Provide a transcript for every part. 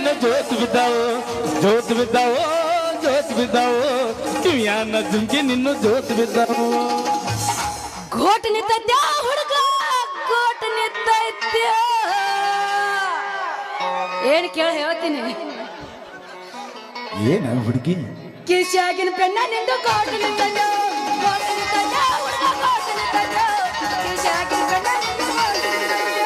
ನಿನ್ನ ಜೋತ್ ಬಿದ್ದಾವು ಜೋತ್ ಬಿದ್ದಾವು ಜೋತ್ ಬಿದ್ದಾವು ಕಿವಿಯಾನ ಜುಮ್ಕಿ ನಿನ್ನ ಜೋತ್ ಬಿದ್ದಾವು. ಗೋಟ್ ನಿಂತೈತ್ಯ ಹುಡುಗ ಗೋಟ್ ನಿಂತೈತ್ಯ ಏನ್ ಕೇಳ ಹೇಳ್ತೀನಿ. ಏನ ಹುಡುಗಿ ಕಿಶಾಗಿನ ಪೆಣ್ಣ ನಿಂದು ಗೋಟ್ ನಿಂತೈತ್ಯ ಗೋಟ್ ನಿಂತೈತ್ಯ ಹುಡುಗ ಗೋಟ್ ನಿಂತೈತ್ಯ ಕಿಶಾಗಿನ ಪೆಣ್ಣ ನಿಂದು ಗೋಟ್ ನಿಂತೈತ್ಯ.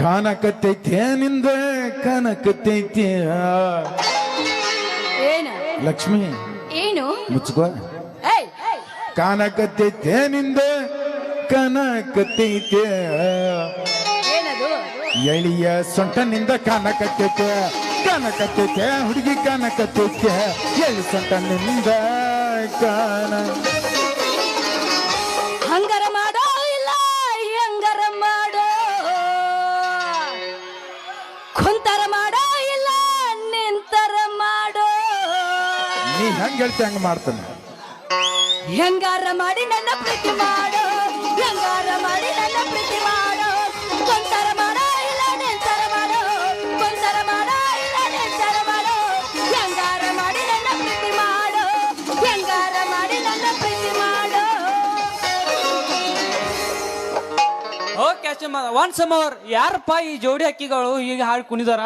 ಕಾಣಕತ್ತೈತೆ ನಿಂದ ಕಾಣಕತ್ತೈತೆ ಏನ ಲಕ್ಷ್ಮಿ ಏನು ಮುಚ್ಕೋ. ಕಾಣಕತ್ತೈತೆ ನಿಂದ ಕಾಣಕತ್ತೈತೆ ಏನದು ಎಳಿಯ ಸೊಂಟನಿಂದ ಕಾಣಕತ್ತೈತೆ ಕಾಣಕತ್ತೈತೆ ಹುಡುಗಿ ಕಾಣಕತ್ತೈತೆ ಎಳಿ ಸೊಂಟನಿಂದ ಕಾಣ. ಹಂಗಾರ ಮಾಡೋ ಇಲ್ಲ ಹೆಂಗಾರ ಮಾಡೋ ಕುಂತಾರ ಮಾಡೋ ಇಲ್ಲ ನಿಂತಾರ ಮಾಡೋ. ನೀ ಹೆಂಗ್ ಹೇಳ್ತಿ ಹಂಗ ಮಾಡ್ತಾನೆ. ಹೆಂಗಾರ ಮಾಡಿ ನನ್ನ ಪ್ರೀತಿ ಮಾಡೋ ಹೆಂಗಾರ ಮಾಡಿ ನನ್ನ ಪ್ರೀತಿ ಮಾಡೋ ಕುಂತಾರ ಮಾಡೋ ಇಲ್ಲ ನಿಂತಾರ ಮಾಡೋ ಕುಂತಾರ ಮಾಡೋ ಇಲ್ಲ ನಿಂತಾರ ಮಾಡೋ ಹೆಂಗಾರ ಮಾಡಿ ನನ್ನ ಪ್ರೀತಿ ಮಾಡೋ ಹೆಂಗಾರ ಮಾಡಿ ನನ್ನ ಪ್ರೀತಿ ಮಾಡೋ. ಓಕೆ ಒನ್ಸ್ ಮೋರ್ ಯಾರಪ್ಪ ಈ ಜೋಡಿ ಹಕ್ಕಿಗಳು ಈಗ ಹಾಡು ಕುಣಿದಾರ?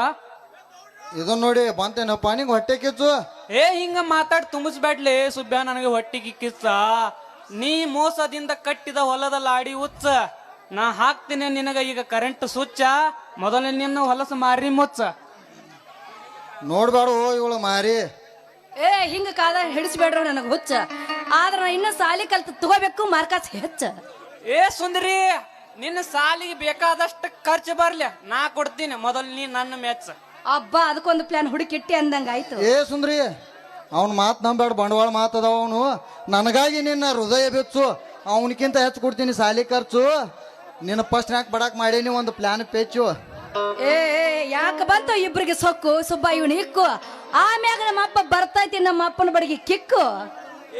ಇದನ್ನ ನೋಡಿ ಬಂತೇನಪ್ಪ ನಿಂಗೆ ಹೊಟ್ಟೆ ಕಿಚ್ಚು. ಏ ಹಿಂಗ ಮಾತಾಡಿ ತುಂಬಿಸ್ಬೇಡ್ಲಿ ಸುಬ್ಬ್ಯಾ, ನನಗೆ ಹೊಟ್ಟಿಗೆ ಕಿಚ್ಚ. ನೀ ಮೋಸದಿಂದ ಕಟ್ಟಿದ ಹೊಲದಲ್ಲಿ ಆಡಿ ಉಚ್ಚ. ನಾ ಹಾಕ್ತೀನಿ ನಿನಗ ಈಗ ಕರೆಂಟ್ ಸ್ವಿಚ್. ಮೊದಲನೇ ನಿನ್ನ ಹೊಲಸ ಮಾರಿ ಮುಚ್ಚ. ನೋಡ್ಬೇಡ ಇವಳು ಮಾರಿ. ಏ ಹಿಂಗ ಕಾದ ಹಿಡಿಸ್ಬೇಡ್ರ ನನಗೆ ಹುಚ್ಚ. ಆದ್ರ ನಾ ಇನ್ನ ಸಾಲಿ ಕಲ್ತು ತಗೋಬೇಕು ಮಾರ್ಕಾಸ್ ಹೆಚ್ಚ. ಏ ಸುಂದರಿ, ನಿನ್ನ ಸಾಲಿಗೆ ಬೇಕಾದಷ್ಟು ಖರ್ಚು ಬರ್ಲಿ, ನಾ ಕೊಡ್ತೀನಿ. ಮೊದಲು ನೀ ನನ್ನ ಮೆಚ್ಚ. ಅಬ್ಬಾ ಅದಕ್ಕೊಂದು ಪ್ಲಾನ್ ಹುಡುಕಿಟ್ಟಿ ಅಂದಂಗ ಆಯ್ತು. ಏ ಸುಂದ್ರಿ, ಅವನ್ ಮಾತು ನಂಬೇಡ, ಬಂಡವಾಳ ಮಾತದವ ಅವನು. ನನಗಾಗಿ ನಿನ್ನ ಹೃದಯ ಬೆಚ್ಚು, ಅವನಕ್ಕಿಂತ ಹೆಚ್ಚು ಕೊಡ್ತೀನಿ ಸಾಲಿ ಖರ್ಚು. ನಿನ್ನ ಫಸ್ಟ್ ರ್ಯಾಂಕ್ ಬಡಾಕ್ ಮಾಡೀನಿ ಒಂದು ಪ್ಲಾನ್ ಪೆಚ್ಚು. ಏ ಯಾಕೆ ಬಂತು ಇಬ್ರಿಗೆ ಸೊಕ್ಕು ಸುಬ್ಬ ಇವನು ಇಕ್ಕು. ಆಮ್ಯಾಗ ನಮ್ಮ ಅಪ್ಪ ಬರ್ತೈತಿ ನಮ್ಮ ಅಪ್ಪನ ಬಡಿಗೆ ಕಿಕ್ಕು.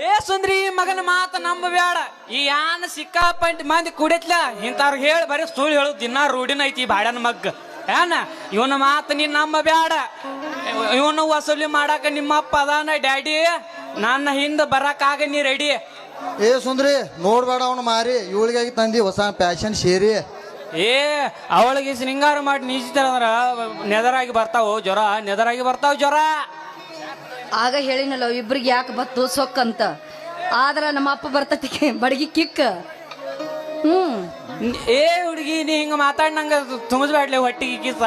ಏ ಸುಂದ್ರಿ, ಮಗನ ಮಾತ ನಂಬ ಬ್ಯಾಡ. ಈ ಯಾನ ಸಿಕ್ಕಾಪಂಟ್ ಮಂದಿ ಕುಡಿತ್ಲ ಇಂಥವ್ರಿಗೆ ಹೇಳಿ ಬರೀ ಸುಳ್ಳು ಹೇಳು ದಿನ ರೂಢಿನ ಐತಿ ಬಾಡ್ಯನ ಮಗ್ಗ. ಏನ ಇವನ ಮಾತು ನೀನ್ ನಂಬ ಬ್ಯಾಡ. ಇವನು ವಸೂಲಿ ಮಾಡಾಕ ನಿಮ್ಮಪ್ಪ ಅದಾನ ಡ್ಯಾಡಿ, ನನ್ನ ಹಿಂದ ಬರಕಾಗ ನೀ ರೆಡಿ. ಏ ಸುಂದ್ರಿ, ನೋಡ್ಬೇಡ ಅವನು ಮಾರಿ. ಇವಳಿಗಾಗಿ ತಂದಿ ಹೊಸ ಫ್ಯಾಷನ್ ಸೇರಿ. ಏ ಅವಳಿಗೆ ಶೃಂಗಾರ ಮಾಡಿ ನೀಚಿತಾರ ಅಂದ್ರ ನೆದರಾಗಿ ಬರ್ತಾವ ಜ್ವರ, ನೆದರಾಗಿ ಬರ್ತಾವ ಜ್ವರ. ಆಗ ಹೇಳಿನಲ್ಲ ಇಬ್ರಿಗೆ ಯಾಕೆ ಬತ್ತು ಸೊಕ್ಕಂತ. ಆದ್ರ ನಮ್ಮ ಅಪ್ಪ ಬರ್ತೈತಿ ಬಡಗಿ ಕಿಕ್. ಏ ಹುಡುಗಿ, ನೀ ಹಿಂಗ ಮಾತಾಡ್ ನಂಗ ತುಂಬಿಸ್ಬೇಡ್ಲಿ ಹೊಟ್ಟಿಗೆ ಕಿಸ.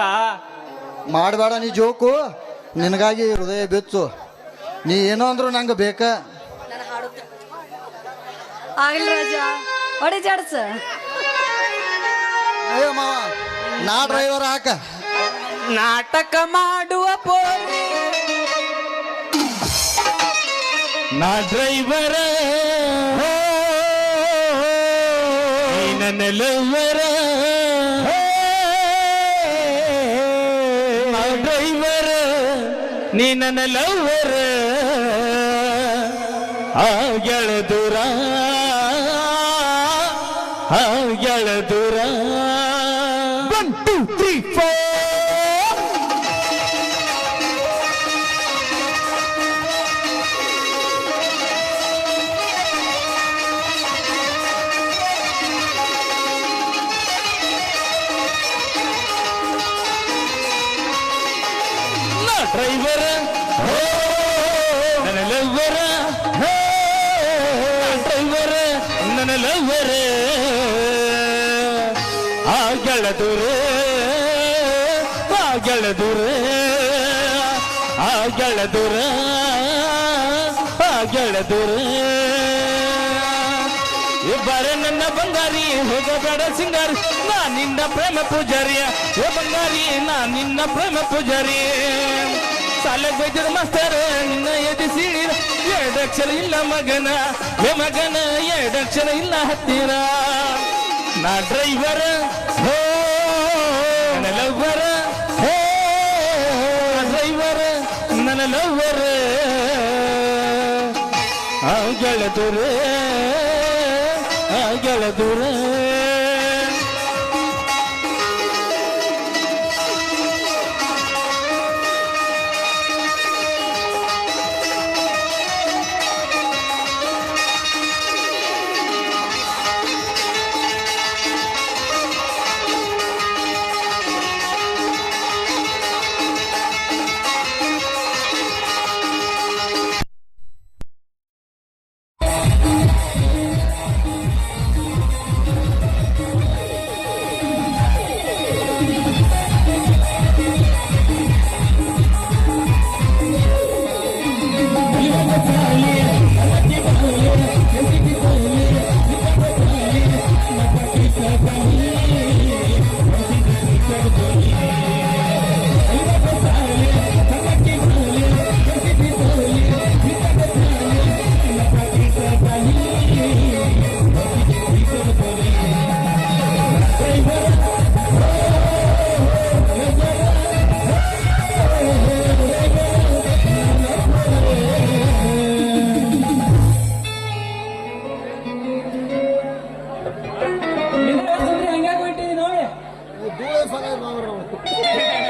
ಮಾಡಬೇಡ ನೀ ಜೋಕು, ನಿನಗಾಗಿ ಹೃದಯ ಬೆಚ್ಚು. ನೀ ಏನೋ ಅಂದ್ರು ನಂಗೆ ಬೇಕ. ಆಗಲಿ ರಾಜ ಹೊಡಿ ಜಾಡ್ಸ. ಅಯ್ಯೋ ಮಾವ, ನಾ ಡ್ರೈವರ್ ಹಾಕ. ನಾಟಕ ಮಾಡುವ ಪೋರಿ ನಾ ಡ್ರೈವರ ನನ್ನ ಲವ್ವರ. ನಾ ಡ್ರೈವರ ನೀ ನನ್ನ ಲವ್ವರ. ಆ ಗೆಳದೂರ ಆ ಗೆಳದೂರ. 1 2 3 4 ಡ್ರೈವರ ನನ್ನ ಲವ್ವರ. ಡ್ರೈವರ ನನ್ನ ಲವ್ವರ. ಆ ಗೆಳದೂರ ಆ ಗೆಳದೂರ ಆ ಗೆಳದೂರ ಆ ಗೆಳದೂರ. ಇಬ್ಬರ ನನ್ನ ಬಂಗಾರಿ ಹೋಗಬೇಡ ಸಿಂಗಾರಿ, ನಾ ನಿನ್ನ ಪ್ರೇಮ ಪೂಜಾರಿಯ. ಓ ಬಂಗಾರಿ, ನಾ ನಿನ್ನ ಪ್ರೇಮ ಪೂಜಾರಿ. ಸಾಲಕ್ ಬೈದ್ರ ಮಾಸ್ತರ ನಿನ್ನ ಎದಿಸಿ ಎರಡಕ್ಷರ ಇಲ್ಲ ಮಗನ. ಏ ಮಗನ ಎರಡಕ್ಷರ ಇಲ್ಲ ಹತ್ತಿರ. ನಾ ಡ್ರೈವರ ಹೋ ನನ್ನ ಲವ್ವರ. ಹೋ ಡ್ರೈವರ ನನ್ನ ಲವ್ವರ. ಆ ಗೆಳದೂರ ಆ ಗೆಳದೂರ. ಸಾಕಾಯ್ತು